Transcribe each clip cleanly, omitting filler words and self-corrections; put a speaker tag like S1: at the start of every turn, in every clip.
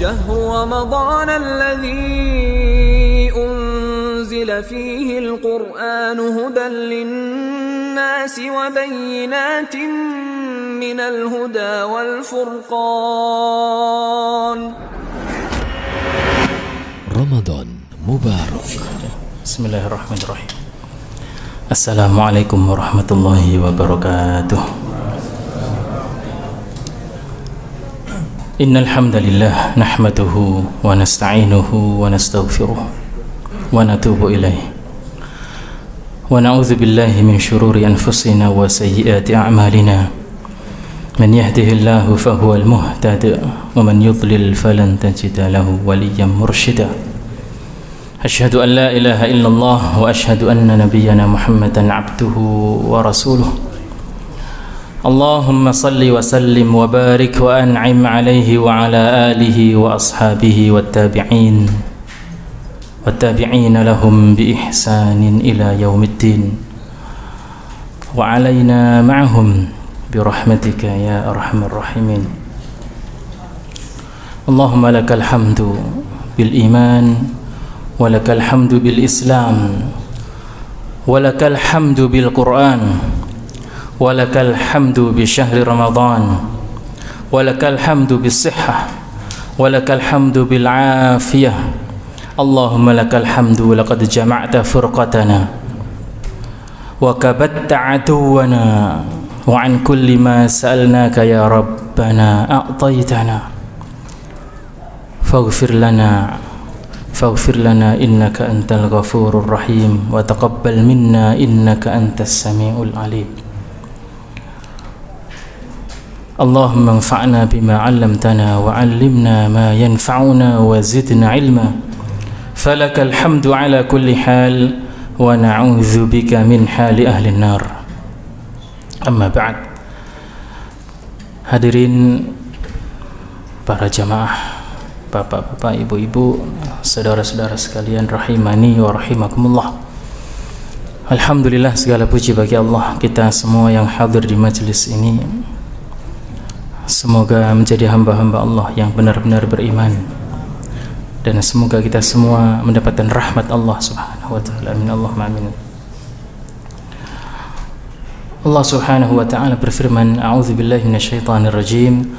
S1: شهر رمضان الذي أنزل فيه القرآن هدى للناس وبينات من الهدى والفرقان.
S2: رمضان مبارك.
S3: بسم الله الرحمن الرحيم. السلام عليكم ورحمة الله وبركاته. إن الحمد لله نحمده ونستعينه ونستغفره ونتوب إليه ونعوذ بالله من شرور أنفسنا وسيئات أعمالنا. من يهده الله فهو المهتد ومن يضلل فلن تجد له وليا مرشدا. أشهد أن لا إله إلا الله وأشهد أن نبينا محمدا عبده ورسوله. اللهم صل وسلم وبارك وأنعم عليه وعلى آله وأصحابه والتابعين لهم بإحسان إلى يوم الدين وعلينا معهم برحمتك يا أرحم الراحمين. اللهم لك الحمد بالإيمان ولك الحمد بالإسلام ولك الحمد بالقرآن ولك الحمد بشهر رمضان ولك الحمد بالصحة ولك الحمد بالعافية. اللهم لك الحمد لقد جمعت فرقتنا وكبت عدونا وعن كل ما سألناك يا ربنا أعطيتنا فاغفر لنا إنك أنت الغفور الرحيم وتقبل منا إنك أنت السميع العليم. اللهم انفعنا بما علمتنا وعلمنا ما ينفعنا وزدنا علما. فلك الحمد على كل حال ونعوذ بك من حال أهل النار. أما بعد. Hadirin para jamaah, bapak-bapak, ibu-ibu, saudara-saudara sekalian rahimani wa rahimakumullah. Alhamdulillah, segala puji bagi Allah, kita semua yang hadir di majelis ini semoga menjadi hamba-hamba Allah yang benar-benar beriman, dan semoga kita semua mendapatkan rahmat Allah subhanahu wa ta'ala. Amin Allahumma amin. Allah subhanahu wa ta'ala berfirman, A'udzu billahi minasyaitonir rajim.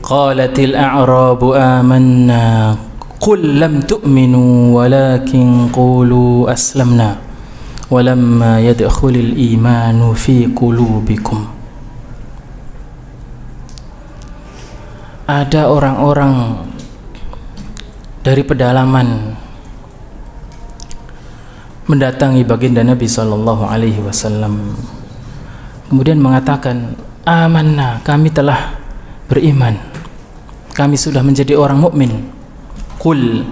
S3: Qalatil a'rabu amanna qul lam tu'minu walakin qulu aslamna walamma yadkhulul imanu fi qulubikum. Ada orang-orang dari pedalaman mendatangi baginda Nabi sallallahu alaihi wasallam, kemudian mengatakan, amanna, kami telah beriman, kami sudah menjadi orang mukmin. Qul,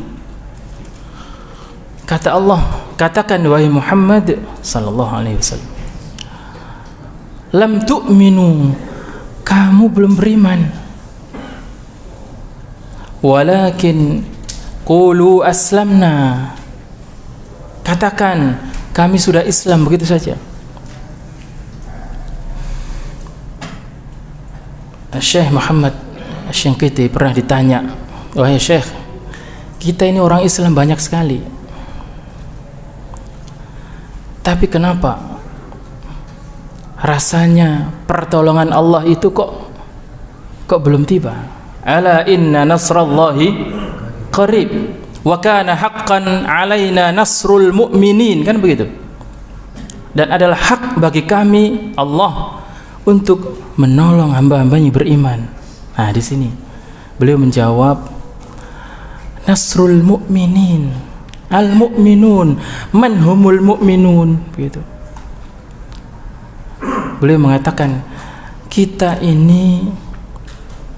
S3: kata Allah, katakan wahai Muhammad sallallahu alaihi wasallam, lam tu'minu, kamu belum beriman, walakin qulu aslamna, katakan kami sudah Islam, begitu saja. Syekh Muhammad Asy-Syanqiti pernah ditanya, wahai Syekh, kita ini orang Islam banyak sekali, tapi kenapa rasanya pertolongan Allah itu kok belum tiba? Ala inna nasrallahi qarib wa kana haqqan alaina nasrul mu'minin, kan begitu. Dan adalah hak bagi kami Allah untuk menolong hamba-hambanya beriman. Nah, di sini beliau menjawab, nasrul mu'minin, al mu'minun, man humul mu'minun, begitu. Beliau mengatakan, kita ini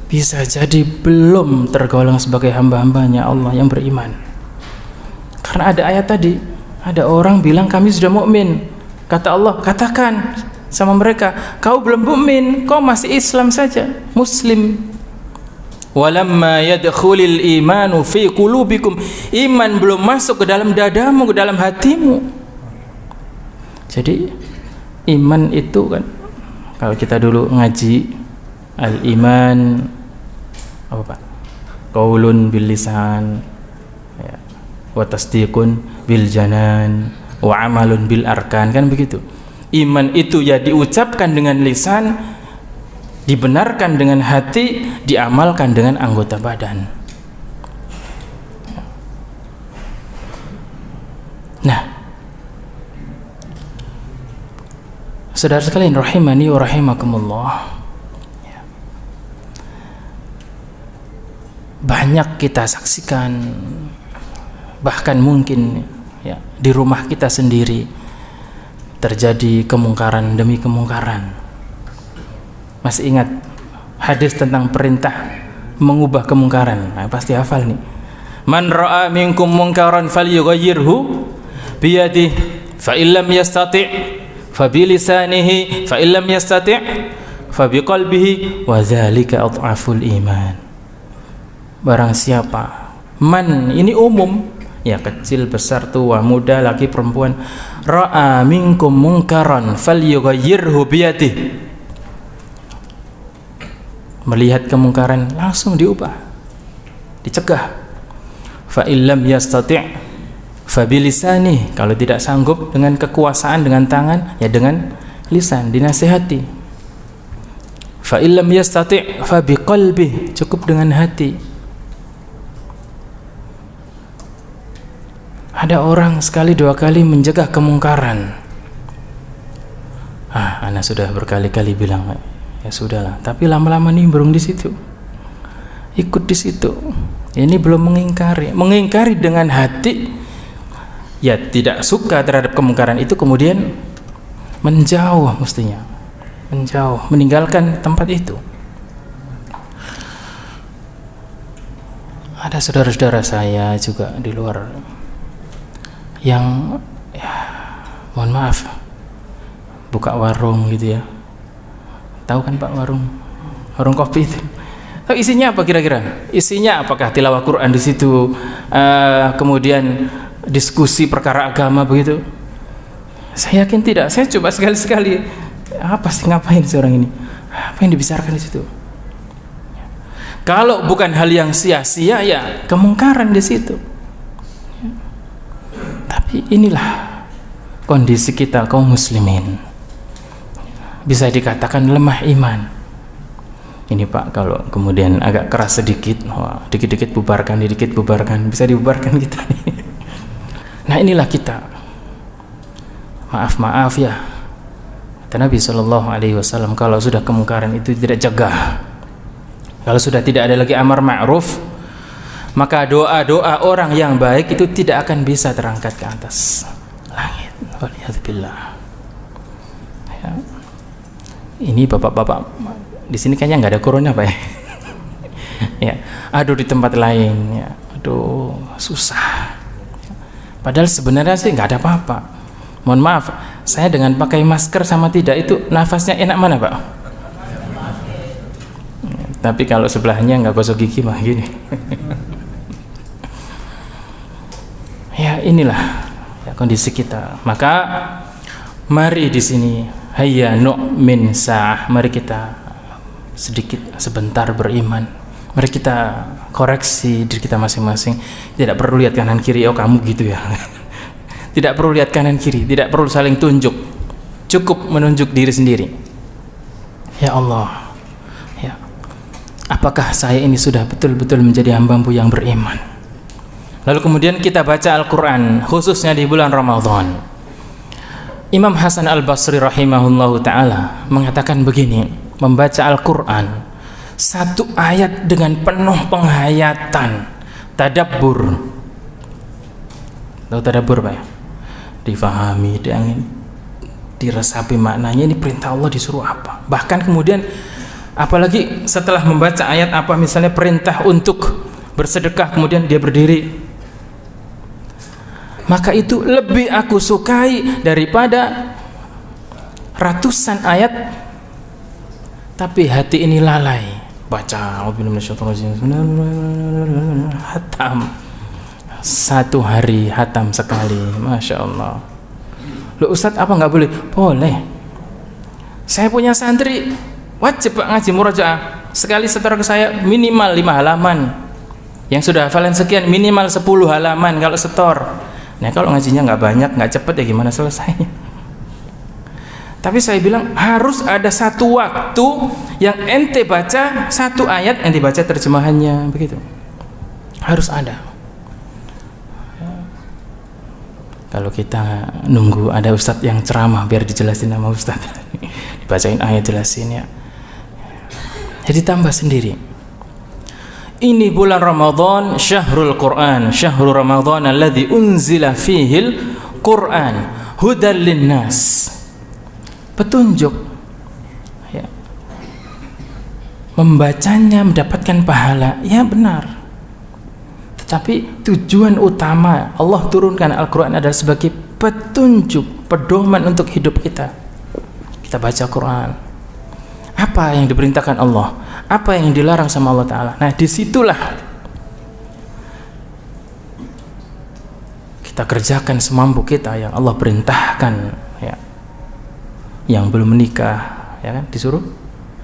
S3: bisa jadi belum tergolong sebagai hamba-hambanya Allah yang beriman, karena ada ayat tadi, ada orang bilang kami sudah mukmin. Kata Allah, katakan sama mereka, kau belum mukmin, kau masih Islam saja, muslim. Walamma yadkhulul imanu fi qulubikum, iman belum masuk ke dalam dadamu, ke dalam hatimu. Jadi iman itu kan, kalau kita dulu ngaji al-iman apa Pak? qaulun bil lisan, ya, wa tasdiqun bil janan, wa amalun bil arkan, kan begitu. Iman itu ya diucapkan dengan lisan, dibenarkan dengan hati, diamalkan dengan anggota badan. Nah, saudara sekalian rahimani wa rahimakumullah, banyak kita saksikan, bahkan mungkin ya di rumah kita sendiri terjadi kemungkaran demi kemungkaran. Masih ingat hadis tentang perintah mengubah kemungkaran? Nah, pasti hafal nih. Man ra'a minkum munkaran falyughayyirhu biyadihi fa illam yastati' fa bilisanihi fa illam yastati' fa biqalbihi wa dzalika adhaful iman. Barang siapa, man ini umum, ya, kecil, besar, tua, muda, laki, perempuan, ra'a minkum munkaran falyughayyirhu biyadihi, melihat kemungkaran langsung diubah, dicegah. Fa illam yastati' fa bilisani, kalau tidak sanggup dengan kekuasaan dengan tangan, ya dengan lisan, dinasihati. Fa illam yastati' fa biqalbi, cukup dengan hati. Ada orang sekali dua kali mencegah kemungkaran. Ana sudah berkali-kali bilang, ya sudahlah, tapi lama-lama nimbrung di situ, ikut di situ. Ini belum mengingkari dengan hati, ya tidak suka terhadap kemungkaran itu, kemudian menjauh, mestinya menjauh, meninggalkan tempat itu. Ada saudara-saudara saya juga di luar yang, ya, mohon maaf, buka warung gitu ya. Tahu kan Pak, warung kopi itu. Tahu isinya apa kira-kira? Isinya apakah tilawah Quran di situ, kemudian diskusi perkara agama begitu? Saya yakin tidak. Saya coba sekali-sekali, apa sih, ngapain seorang ini? Apa yang dibicarakan di situ? Kalau bukan hal yang sia-sia, ya kemungkaran di situ. Tapi inilah kondisi kita kaum muslimin, bisa dikatakan lemah iman. Ini Pak, kalau kemudian agak keras sedikit, wah, dikit-dikit bubarkan, dikit bubarkan, bisa dibubarkan kita. Nah, inilah kita. Maaf ya, kata Nabi SAW, kalau sudah kemungkaran itu tidak cegah, kalau sudah tidak ada lagi amar ma'ruf, maka doa-doa orang yang baik itu tidak akan bisa terangkat ke atas langit. Waliyadzubillah. Ya. Ini bapak-bapak di sini kayaknya nggak ada corona Pak ya. Ya, aduh di tempat lain, ya, aduh susah. Padahal sebenarnya sih nggak ada apa-apa. Mohon maaf, saya dengan pakai masker sama tidak itu nafasnya enak mana Pak? Tapi kalau sebelahnya nggak gosok gigi mah gini. Ya, inilah ya, kondisi kita. Maka mari di sini, hayya nu'min sa'ah, mari kita sedikit sebentar beriman. Mari kita koreksi diri kita masing-masing. Tidak perlu lihat kanan kiri, oh kamu gitu ya. Tidak perlu lihat kanan kiri, tidak perlu saling tunjuk. Cukup menunjuk diri sendiri. Ya Allah, ya, apakah saya ini sudah betul-betul menjadi hamba-Mu yang beriman? Lalu kemudian kita baca Al-Quran, khususnya di bulan Ramadan. Imam Hasan Al-Basri rahimahullahu ta'ala mengatakan begini, membaca Al-Quran satu ayat dengan penuh penghayatan, tadabbur. Tahu tadabbur Pak ya? Difahami, diresapi maknanya, ini perintah Allah disuruh apa. Bahkan kemudian apalagi setelah membaca ayat apa, misalnya perintah untuk bersedekah, kemudian dia berdiri, maka itu lebih aku sukai daripada ratusan ayat tapi hati ini lalai baca hatam, satu hari hatam sekali. Masya Allah. Loh Ustadz, apa nggak boleh? Boleh. Saya punya santri wajib ngaji murajaah sekali, setor ke saya minimal 5 halaman. Yang sudah hafalan sekian minimal 10 halaman kalau setor. Nah kalau ngajinya nggak banyak, nggak cepet ya gimana selesainya? Tapi saya bilang harus ada satu waktu yang ente baca satu ayat, ente baca terjemahannya, begitu. Harus ada. Kalau kita nunggu ada ustadz yang ceramah biar dijelasin sama ustadz, dibacain ayat jelasin ya. Jadi tambah sendiri. Ini bulan Ramadan, syahrul Quran, syahrul Ramadan alladzi unzila fihil Quran, hudal linnas. Petunjuk. Ya. Membacanya mendapatkan pahala, ya benar. Tetapi tujuan utama Allah turunkan Al-Quran adalah sebagai petunjuk, pedoman untuk hidup kita. Kita baca Quran. Apa yang diperintahkan Allah? Apa yang dilarang sama Allah Ta'ala? Nah disitulah kita kerjakan semampu kita yang Allah perintahkan, ya. Yang belum menikah, ya kan, disuruh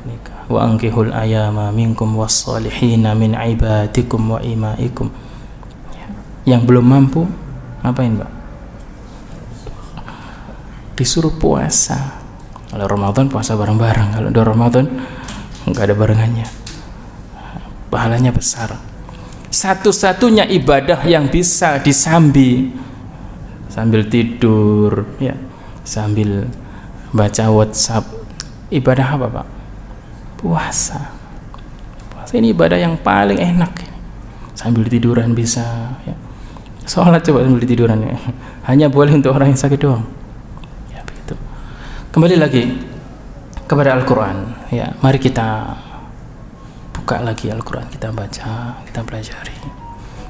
S3: nikah. Wa ankihul ayama minkum wassalihina min ibadikum wa imaikum. Ya. Yang belum mampu ngapain, Mbak? Disuruh puasa. Kalau Ramadan puasa bareng-bareng, kalau di Ramadan enggak ada barengannya. Pahalanya besar. Satu-satunya ibadah yang bisa disambi sambil tidur, ya, sambil baca WhatsApp, ibadah apa, Pak? Puasa. Puasa ini ibadah yang paling enak. Sambil tiduran bisa, ya. Sholat coba sambil tiduran, ya. Hanya boleh untuk orang yang sakit doang. Ya begitu. Kembali lagi kepada Al-Quran, ya. Mari kita buka lagi Al-Quran, kita baca, kita pelajari.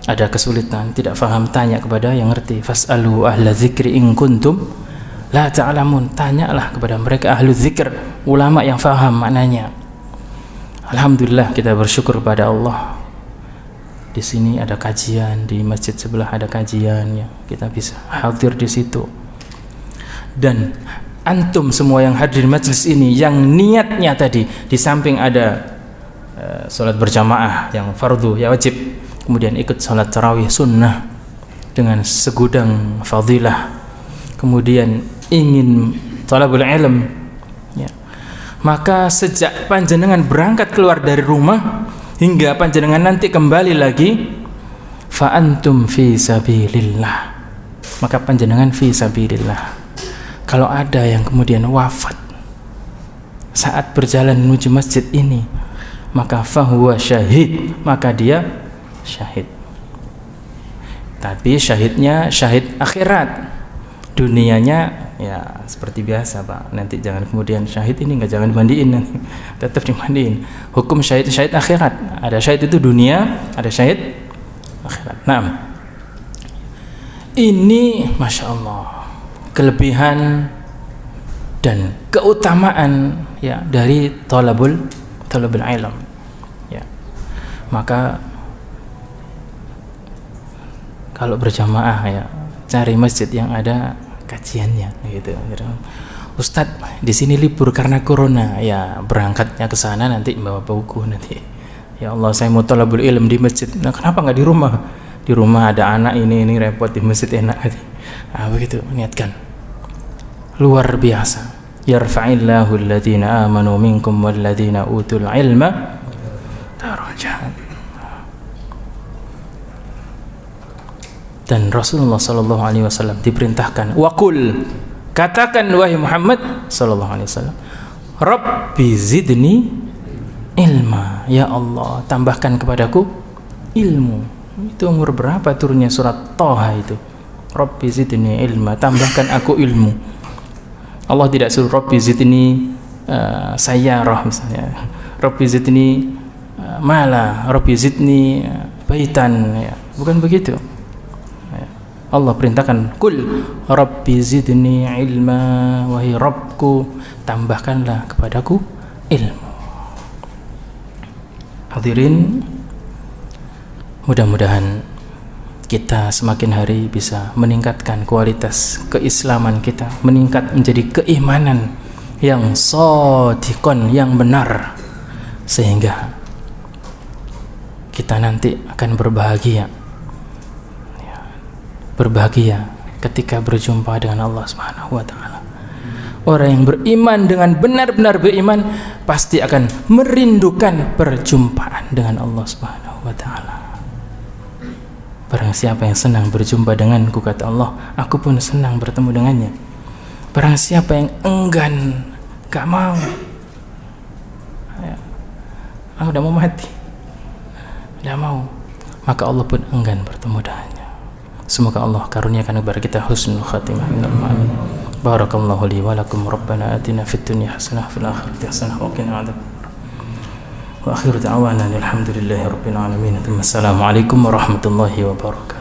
S3: Ada kesulitan, tidak faham, tanya kepada yang ngerti. Fas'alu ahla dzikri in kuntum la ta'lamun. Tanyalah kepada mereka ahlu dzikir, ulama yang faham maknanya. Alhamdulillah kita bersyukur kepada Allah. Di sini ada kajian, di masjid sebelah ada kajian, ya. Kita bisa hadir di situ. Dan antum semua yang hadir di majelis ini yang niatnya tadi di samping ada salat berjamaah yang fardu, ya wajib, kemudian ikut salat tarawih sunnah dengan segudang fadilah, kemudian ingin talabul ilm, ya. Maka sejak panjenengan berangkat keluar dari rumah hingga panjenengan nanti kembali lagi, fa antum fi sabilillah, maka panjenengan fi sabilillah. Kalau ada yang kemudian wafat saat berjalan menuju masjid ini, maka fahuwa syahid, maka dia syahid. Tapi syahidnya syahid akhirat. Dunianya ya seperti biasa, Pak. Nanti jangan kemudian syahid ini enggak, jangan dimandiin nanti. Tetap dimandiin. Hukum syahid akhirat. Ada syahid itu dunia, ada syahid akhirat. Nah, ini Masya Allah kelebihan dan keutamaan, ya, dari talabul ilm, ya. Maka kalau berjamaah, ya, cari masjid yang ada kajiannya, gitu. Ustadz di sini libur karena corona, ya berangkatnya ke sana nanti bawa buku nanti. Ya Allah, saya mau talabul ilm di masjid. Nah, kenapa nggak di rumah? Di rumah ada anak ini repot, di masjid enak. Nah, begitu niatkan. Luar biasa. Yarfa'illahu alladhina amanu minkum walladhina utul ilma darajat. Dan Rasulullah sallallahu alaihi wasallam diperintahkan, waqul, katakan wahai Muhammad sallallahu alaihi wasallam, Rabbi zidni ilma, ya Allah tambahkan kepadaku ilmu. Itu umur berapa turunnya surat Thaha itu? Rabbi zidni ilma, tambahkan aku ilmu. Allah tidak suruh Rabbi zidni sayyarah misalnya, Rabbi zidni mala, Rabbi zidni baitan, ya. Bukan begitu. Allah perintahkan, kul Rabbi zidni ilma, wahai Rabbku tambahkanlah kepadaku ilmu. Hadirin, mudah-mudahan kita semakin hari bisa meningkatkan kualitas keislaman kita, meningkat menjadi keimanan yang shadiqon, yang benar, sehingga kita nanti akan berbahagia, ya, berbahagia ketika berjumpa dengan Allah Subhanahu wa taala. Orang yang beriman dengan benar-benar beriman pasti akan merindukan perjumpaan dengan Allah Subhanahu wa taala. Barang siapa yang senang berjumpa denganku, kata Allah, aku pun senang bertemu dengannya. Barang siapa yang enggan, gak mau, aku udah mau mati, udah mau, maka Allah pun enggan bertemu dengannya. Semoga Allah karuniakan kepada kita husnul khatimah. Barakallahu li wa lakum, rabbana atina fid dunya hasanah fil akhirati hasanah wa qina adzabannar. Wa akhiru da'wana alhamdulillahi rabbil alamin. Assalamualaikum warahmatullahi wabarakatuh.